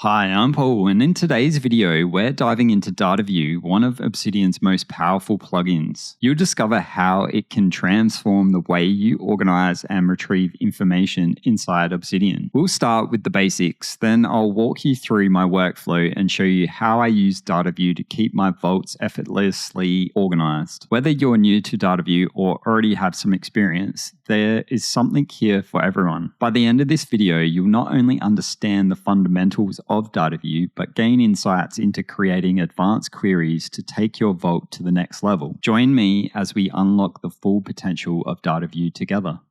Hi, I'm Paul, and in today's video, we're diving into Dataview, one of Obsidian's most powerful plugins. You'll discover how it can transform the way you organize and retrieve information inside Obsidian. We'll start with the basics, then I'll walk you through my workflow and show you how I use Dataview to keep my vaults effortlessly organized. Whether you're new to Dataview or already have some experience, there is something here for everyone. By the end of this video, you'll not only understand the fundamentals of Dataview, but gain insights into creating advanced queries to take your vault to the next level. Join me as we unlock the full potential of Dataview together.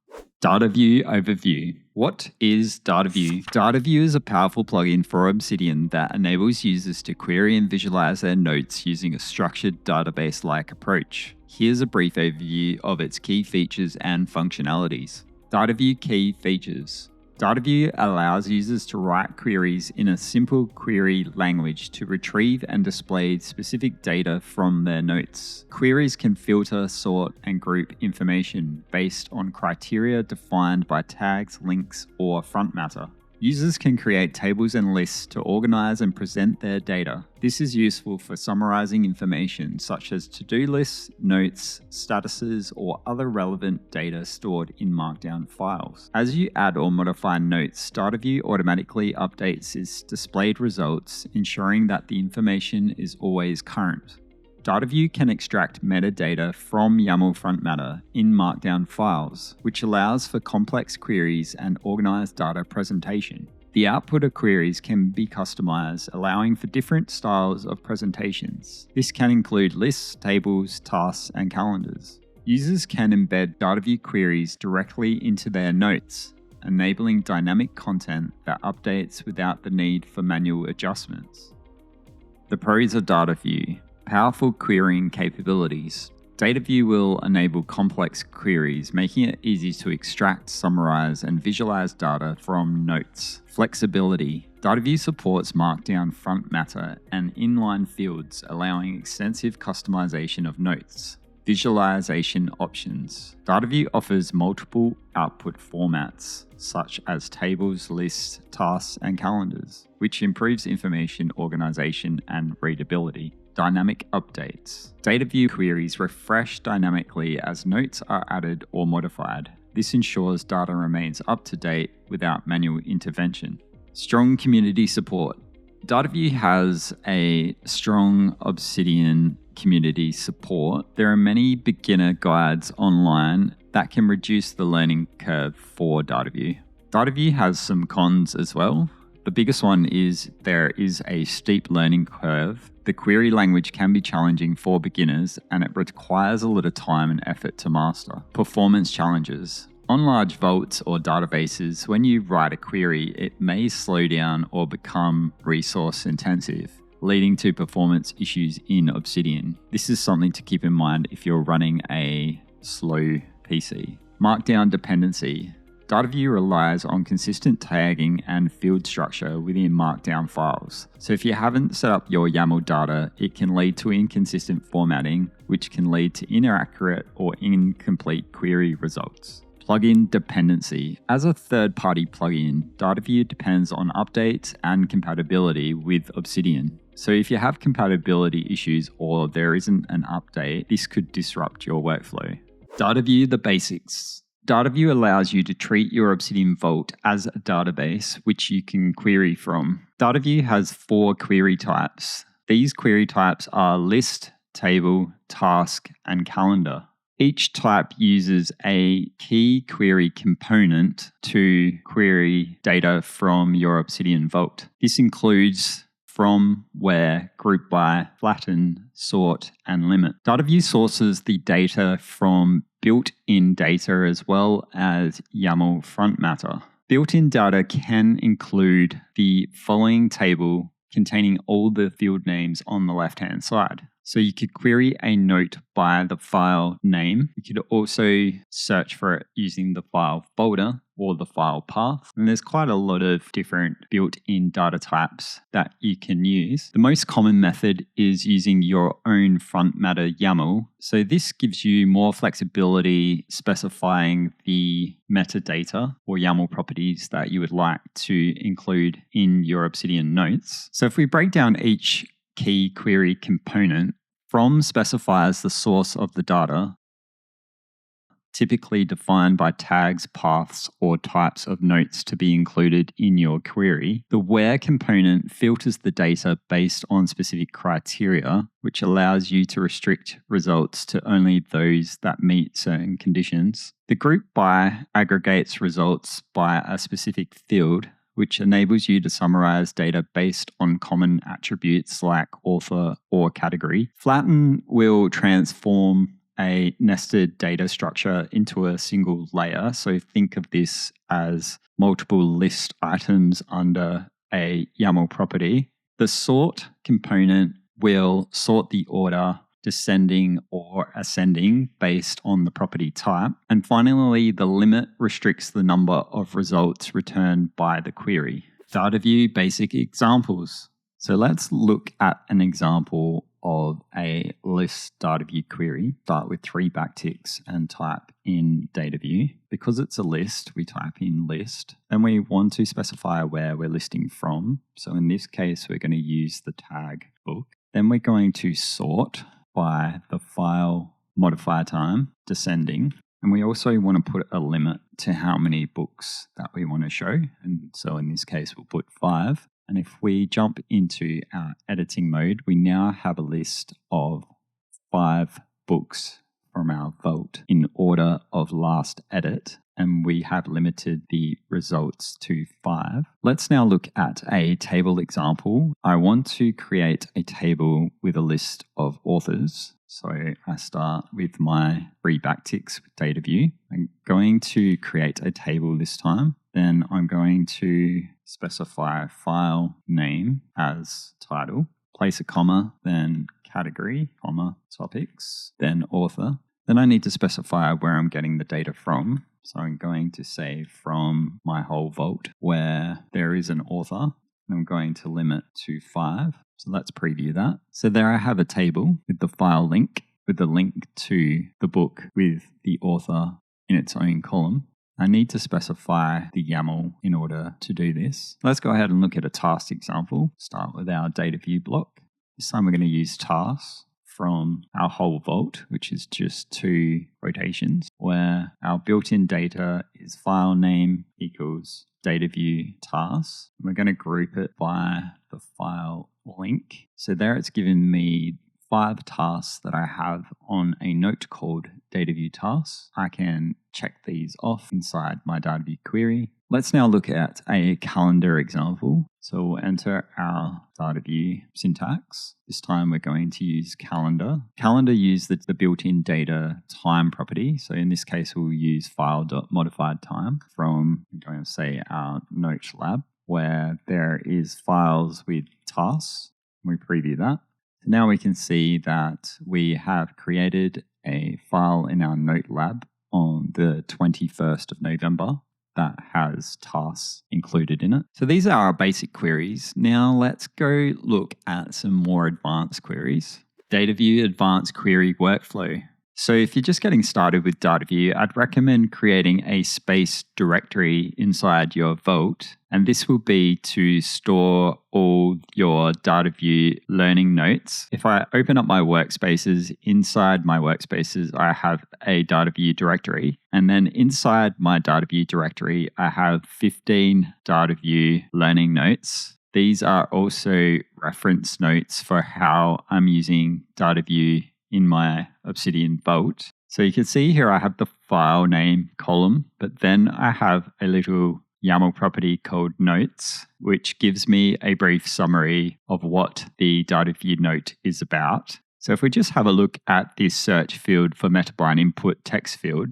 Dataview Overview. What is Dataview? Dataview is a powerful plugin for Obsidian that enables users to query and visualize their notes using a structured database-like approach. Here's a brief overview of its key features and functionalities. Dataview key features. Dataview allows users to write queries in a simple query language to retrieve and display specific data from their notes. Queries can filter, sort, and group information based on criteria defined by tags, links, or front matter. Users can create tables and lists to organize and present their data. This is useful for summarizing information such as to-do lists, notes, statuses, or other relevant data stored in Markdown files. As you add or modify notes, Dataview automatically updates its displayed results, ensuring that the information is always current. Dataview can extract metadata from YAML front matter in Markdown files, which allows for complex queries and organized data presentation. The output of queries can be customized, allowing for different styles of presentations. This can include lists, tables, tasks, and calendars. Users can embed Dataview queries directly into their notes, enabling dynamic content that updates without the need for manual adjustments. The pros of Dataview. Powerful querying capabilities. Dataview will enable complex queries, making it easy to extract, summarize, and visualize data from notes. Flexibility. Dataview supports Markdown front matter and inline fields, allowing extensive customization of notes. Visualization options. Dataview offers multiple output formats, such as tables, lists, tasks, and calendars, which improves information organization and readability. Dynamic updates. Dataview queries refresh dynamically as notes are added or modified. This ensures data remains up to date without manual intervention. Strong community support. Dataview has a strong Obsidian community support. There are many beginner guides online that can reduce the learning curve for Dataview. Dataview has some cons as well. The biggest one is there is a steep learning curve. The query language can be challenging for beginners and it requires a lot of time and effort to master. Performance challenges. On large vaults or databases, when you write a query, it may slow down or become resource intensive, leading to performance issues in Obsidian. This is something to keep in mind if you're running a slow PC. Markdown dependency. Dataview relies on consistent tagging and field structure within Markdown files. So if you haven't set up your YAML data, it can lead to inconsistent formatting, which can lead to inaccurate or incomplete query results. Plugin dependency. As a third-party plugin, Dataview depends on updates and compatibility with Obsidian. So if you have compatibility issues or there isn't an update, this could disrupt your workflow. Dataview The Basics. Dataview allows you to treat your Obsidian Vault as a database, which you can query from. Dataview has 4 query types. These query types are list, table, task, and calendar. Each type uses a key query component to query data from your Obsidian Vault. This includes from, where, group by, flatten, sort, and limit. Dataview sources the data from built-in data as well as YAML front matter. Built-in data can include the following table containing all the field names on the left-hand side. So you could query a note by the file name. You could also search for it using the file folder or the file path. And there's quite a lot of different built-in data types that you can use. The most common method is using your own front matter YAML. So this gives you more flexibility specifying the metadata or YAML properties that you would like to include in your Obsidian notes. So if we break down each key query component, from specifies the source of the data, typically defined by tags, paths, or types of notes to be included in your query. The where component filters the data based on specific criteria, which allows you to restrict results to only those that meet certain conditions. The group by aggregates results by a specific field, which enables you to summarize data based on common attributes like author or category. Flatten will transform a nested data structure into a single layer. So think of this as multiple list items under a YAML property. The sort component will sort the order descending or ascending based on the property type. And finally, the limit restricts the number of results returned by the query. Dataview basic examples. So let's look at an example of a list Dataview query. Start with 3 backticks and type in Dataview. Because it's a list, we type in list. Then we want to specify where we're listing from. So in this case, we're going to use the tag book. Then we're going to sort by the file modifier time descending. And we also want to put a limit to how many books that we want to show. And so in this case, we'll put 5. And if we jump into our editing mode, we now have a list of 5 books from our vault in order of last edit. And we have limited the results to 5. Let's now look at a table example. I want to create a table with a list of authors. So I start with my 3 backticks with Dataview. I'm going to create a table this time. Then I'm going to specify file name as title, place a comma, then category, comma, topics, then author. Then I need to specify where I'm getting the data from. So I'm going to say from my whole vault where there is an author. I'm going to limit to 5. So let's preview that. So there I have a table with the file link, with the link to the book with the author in its own column. I need to specify the YAML in order to do this. Let's go ahead and look at a task example. Start with our Dataview block. This time we're going to use tasks from our whole vault, which is just 2 rotations, where our built-in data is file name equals Dataview tasks. We're going to group it by the file link. So there it's given me 5 tasks that I have on a note called Dataview tasks. I can check these off inside my Dataview query. Let's now look at a calendar example. So we'll enter our Dataview syntax. This time we're going to use calendar. Calendar uses the built-in data time property. So in this case, we'll use file.modified time from, I'm going to say, our note lab, where there is files with tasks. We preview that. Now we can see that we have created a file in our note lab on the 21st of November that has tasks included in it. So these are our basic queries. Now let's go look at some more advanced queries. Dataview Advanced Query Workflow. So if you're just getting started with Dataview, I'd recommend creating a space directory inside your vault. And this will be to store all your Dataview learning notes. If I open up my workspaces, inside my workspaces, I have a Dataview directory. And then inside my Dataview directory, I have 15 Dataview learning notes. These are also reference notes for how I'm using Dataview in my Obsidian vault. So you can see here I have the file name column, but then I have a little YAML property called notes, which gives me a brief summary of what the Dataview note is about. So if we just have a look at this search field for metabind input text field,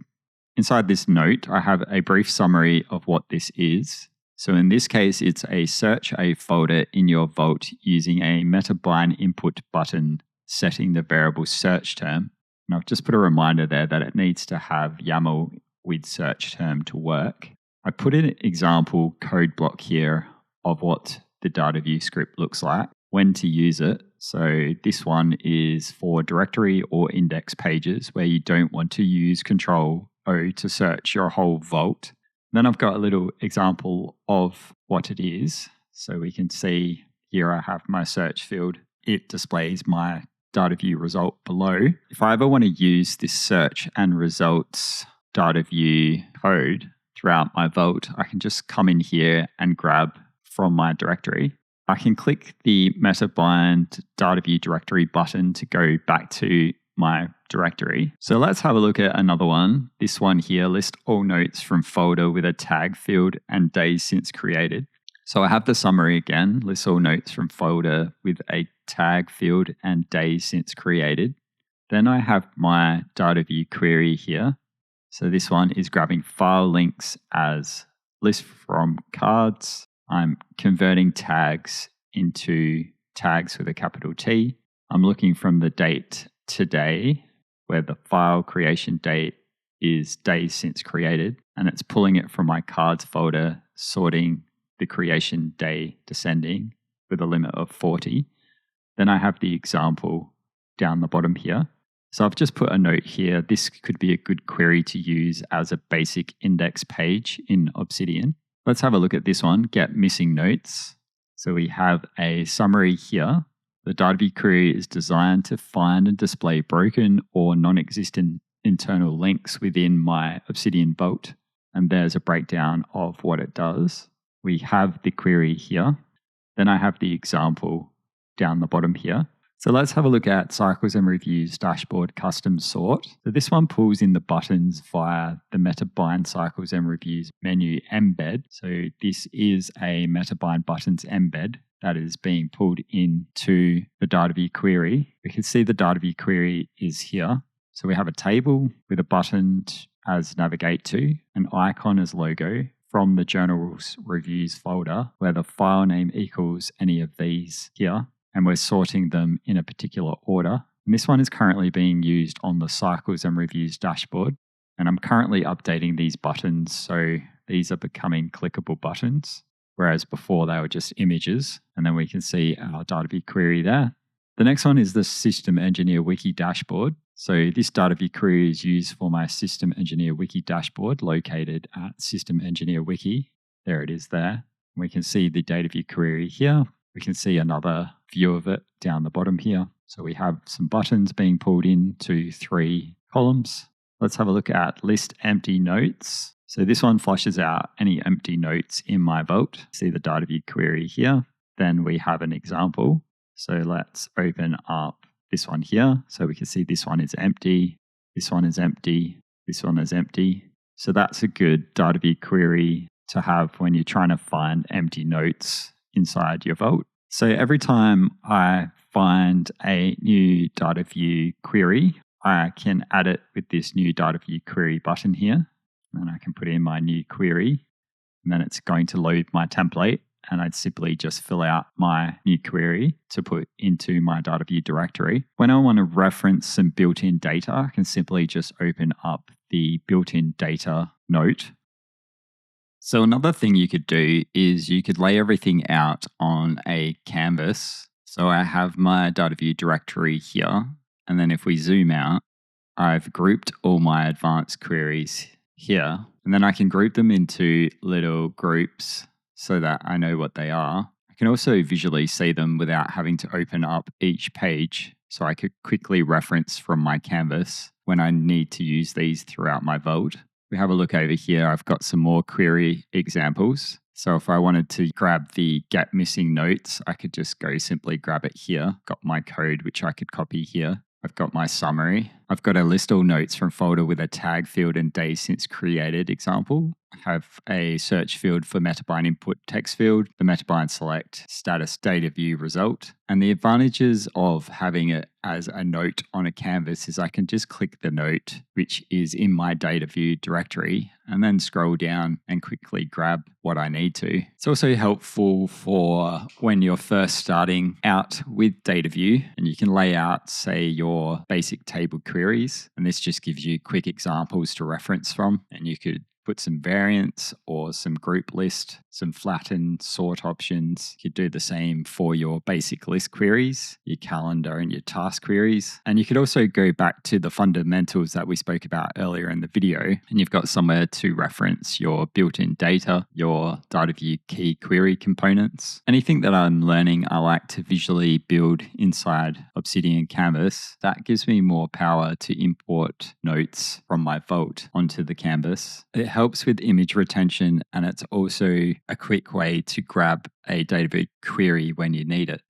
inside this note, I have a brief summary of what this is. So in this case, it's a search a folder in your vault using a metabind input button setting the variable search term. And I've just put a reminder there that it needs to have YAML with search term to work. I put an example code block here of what the Dataview script looks like, when to use it. So this one is for directory or index pages where you don't want to use Control O to search your whole vault. Then I've got a little example of what it is. So we can see here I have my search field. It displays my Dataview result below. If I ever want to use this search and results Dataview code throughout my vault, I can just come in here and grab from my directory. I can click the MetaBind Dataview directory button to go back to my directory. So let's have a look at another one. This one here, list all notes from folder with a tag field and days since created. So I have the summary again, list all notes from folder with a tag field and days since created. Then I have my Dataview query here. So this one is grabbing file links as list from cards. I'm converting tags into tags with a capital T. I'm looking from the date today, where the file creation date is days since created, and it's pulling it from my cards folder, sorting the creation day descending with a limit of 40. Then I have the example down the bottom here. So I've just put a note here. This could be a good query to use as a basic index page in Obsidian. Let's have a look at this one, get missing notes. So we have a summary here. The Dataview query is designed to find and display broken or non-existent internal links within my Obsidian vault. And there's a breakdown of what it does. We have the query here. Then I have the example down the bottom here. So let's have a look at Cycles and Reviews dashboard custom sort. So this one pulls in the buttons via the MetaBind Cycles and Reviews menu embed. So this is a MetaBind buttons embed that is being pulled into the Dataview query. We can see the Dataview query is here. So we have a table with a button as navigate to, an icon as logo from the journals reviews folder where the file name equals any of these here. And we're sorting them in a particular order. And this one is currently being used on the Cycles and Reviews dashboard. And I'm currently updating these buttons, so these are becoming clickable buttons, whereas before they were just images. And then we can see our Dataview query there. The next one is the System Engineer Wiki dashboard. So this Dataview query is used for my System Engineer Wiki dashboard located at System Engineer Wiki. There it is there. We can see the Dataview query here. We can see another view of it down the bottom here. So we have some buttons being pulled into 3 columns. Let's have a look at list empty notes. So this one flushes out any empty notes in my vault. See the Dataview query here. Then we have an example. So let's open up this one here. So we can see this one is empty. This one is empty. This one is empty. So that's a good Dataview query to have when you're trying to find empty notes inside your vault. So every time I find a new Dataview query, I can add it with this new Dataview query button here. And I can put in my new query. And then it's going to load my template. And I'd simply just fill out my new query to put into my Dataview directory. When I want to reference some built-in data, I can simply just open up the built-in data note. So another thing you could do is you could lay everything out on a canvas. So I have my Dataview directory here. And then if we zoom out, I've grouped all my advanced queries here. And then I can group them into little groups so that I know what they are. I can also visually see them without having to open up each page. So I could quickly reference from my canvas when I need to use these throughout my vault. We have a look over here. I've got some more query examples. So if I wanted to grab the get missing notes, I could just go simply grab it here. Got my code, which I could copy here. I've got my summary. I've got a list all notes from folder with a tag field and day since created example. I have a search field for metabyte input text field, the metabyte select status data view result. And the advantages of having it as a note on a canvas is I can just click the note, which is in my data view directory, and then scroll down and quickly grab what I need to. It's also helpful for when you're first starting out with Dataview and you can lay out, say, your basic table queries. And this just gives you quick examples to reference from, and you could put some variants or some group list, some flattened sort options. You could do the same for your basic list queries, your calendar and your task queries. And you could also go back to the fundamentals that we spoke about earlier in the video, and you've got somewhere to reference your built-in data, your Dataview key query components. Anything that I'm learning, I like to visually build inside Obsidian Canvas. That gives me more power to import notes from my vault onto the canvas. It helps with image retention, and it's also a quick way to grab a Dataview query when you need it.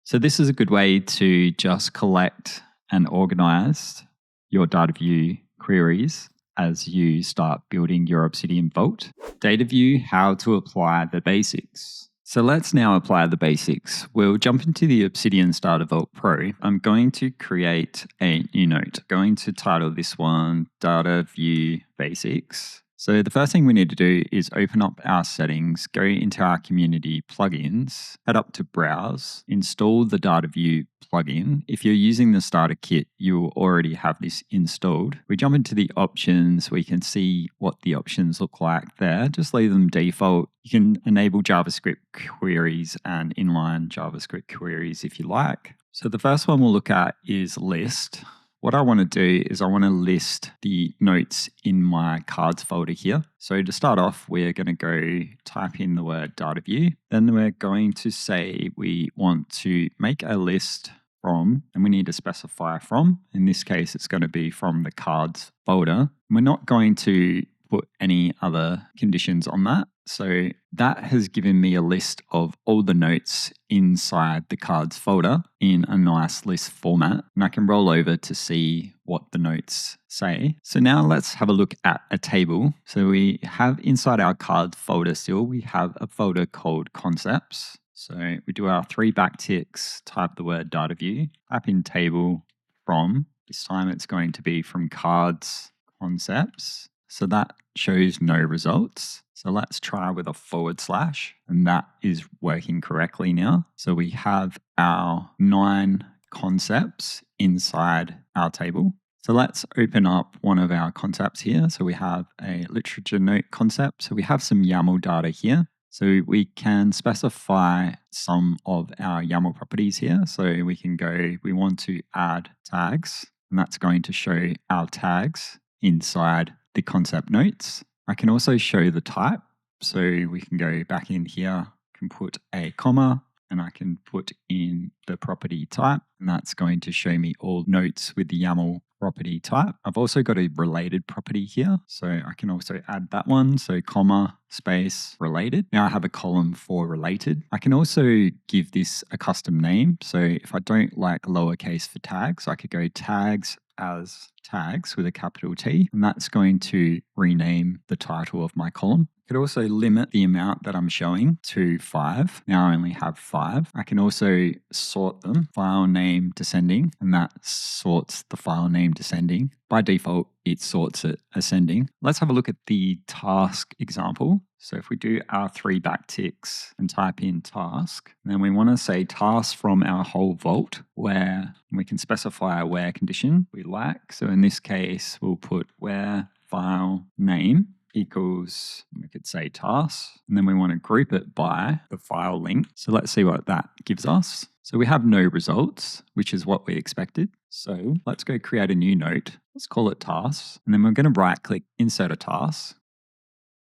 So this is a good way to just collect and organize your Dataview queries as you start building your Obsidian Vault. Dataview, how to apply the basics. So let's now apply the basics. We'll jump into the Obsidian Starter Vault Pro. I'm going to create a new note. I'm going to title this one Dataview Basics. So the first thing we need to do is open up our settings, go into our community plugins, head up to browse, install the Dataview plugin. If you're using the starter kit, you will already have this installed. We jump into the options. We can see what the options look like there. Just leave them default. You can enable JavaScript queries and inline JavaScript queries if you like. So the first one we'll look at is list. What I want to do is I want to list the notes in my cards folder here. So to start off, we're going to go type in the word Dataview. Then we're going to say we want to make a list from, and we need to specify from. In this case, it's going to be from the cards folder. We're not going to put any other conditions on that. So that has given me a list of all the notes inside the cards folder in a nice list format. And I can roll over to see what the notes say. So now let's have a look at a table. So we have inside our cards folder still, we have a folder called concepts. So we do our 3 backticks, type the word Dataview, type in table from. This time it's going to be from cards concepts. So that shows no results. So let's try with a /, and that is working correctly now. So we have our 9 concepts inside our table. So let's open up one of our concepts here. So we have a literature note concept. So we have some YAML data here. So we can specify some of our YAML properties here. So we can go, we want to add tags, and that's going to show our tags inside the concept notes. I can also show the type. So we can go back in here, can put a comma, and I can put in the property type, and that's going to show me all notes with the YAML property type. I've also got a related property here, so I can also add that one. So comma, space, related. Now I have a column for related. I can also give this a custom name. So if I don't like lowercase for tags, I could go tags as tags with a capital T, and that's going to rename the title of my column. I could also limit the amount that I'm showing to 5. Now I only have 5. I can also sort them, file name descending, and that sorts the file name descending. By default, it sorts it ascending. Let's have a look at the task example. So if we do our 3 backticks and type in task, then we want to say task from our whole vault, where we can specify a where condition we like. So in this case, we'll put where file name equals, we could say task, and then we want to group it by the file link. So let's see what that gives us. So we have no results, which is what we expected. So let's go create a new note. Let's call it tasks. And then we're going to right click, insert a task.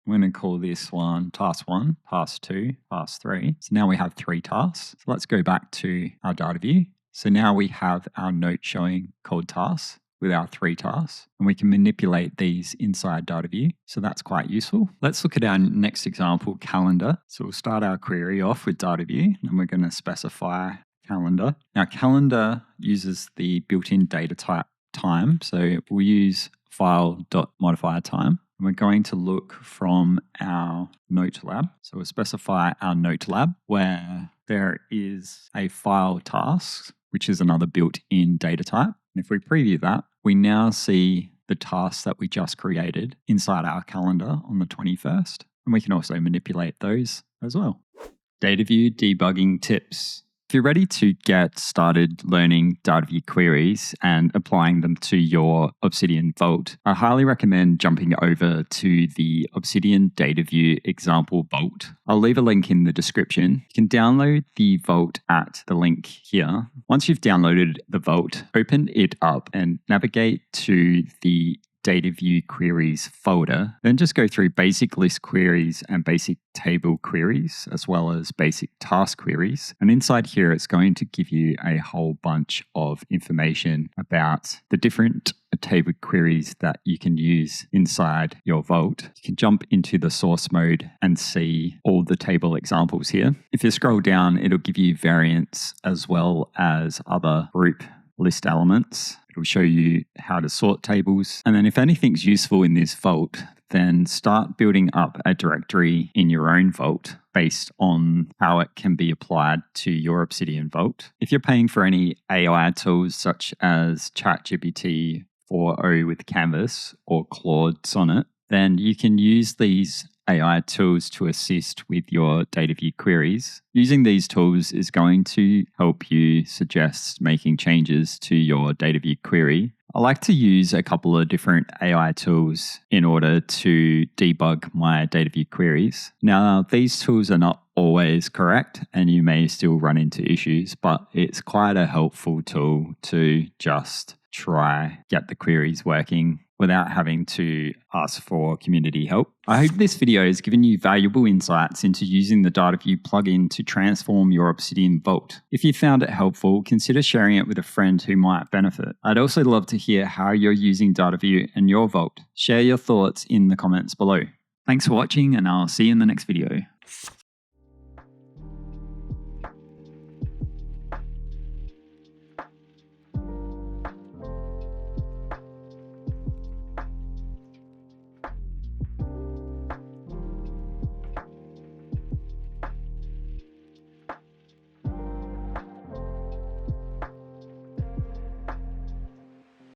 We're going to call this one task 1, task 2, task 3. So now we have 3 tasks. So let's go back to our data view. So now we have our note showing called tasks with our 3 tasks, and we can manipulate these inside Dataview. So that's quite useful. Let's look at our next example, calendar. So we'll start our query off with Dataview, and we're going to specify calendar. Now calendar uses the built-in data type time. So we'll use file.modifier time. And we're going to look from our note lab. So we'll specify our note lab where there is a file task, which is another built-in data type. And if we preview that, we now see the tasks that we just created inside our calendar on the 21st. And we can also manipulate those as well. Dataview debugging tips. If you're ready to get started learning Dataview queries and applying them to your Obsidian Vault, I highly recommend jumping over to the Obsidian Dataview example Vault. I'll leave a link in the description. You can download the Vault at the link here. Once you've downloaded the Vault, open it up and navigate to the Dataview queries folder, then just go through basic list queries and basic table queries, as well as basic task queries. And inside here, it's going to give you a whole bunch of information about the different table queries that you can use inside your Vault. You can jump into the source mode and see all the table examples here. If you scroll down, it'll give you variants as well as other group list elements. It'll show you how to sort tables. And then if anything's useful in this Vault, then start building up a directory in your own Vault based on how it can be applied to your Obsidian Vault. If you're paying for any AI tools such as ChatGPT 4.0 with Canvas or Claude Sonnet, then you can use these AI tools to assist with your Dataview queries. Using these tools is going to help you suggest making changes to your Dataview query. I like to use a couple of different AI tools in order to debug my Dataview queries. Now, these tools are not always correct and you may still run into issues, but it's quite a helpful tool to just try get the queries working without having to ask for community help. I hope this video has given you valuable insights into using the Dataview plugin to transform your Obsidian Vault. If you found it helpful, consider sharing it with a friend who might benefit. I'd also love to hear how you're using Dataview in your Vault. Share your thoughts in the comments below. Thanks for watching, and I'll see you in the next video.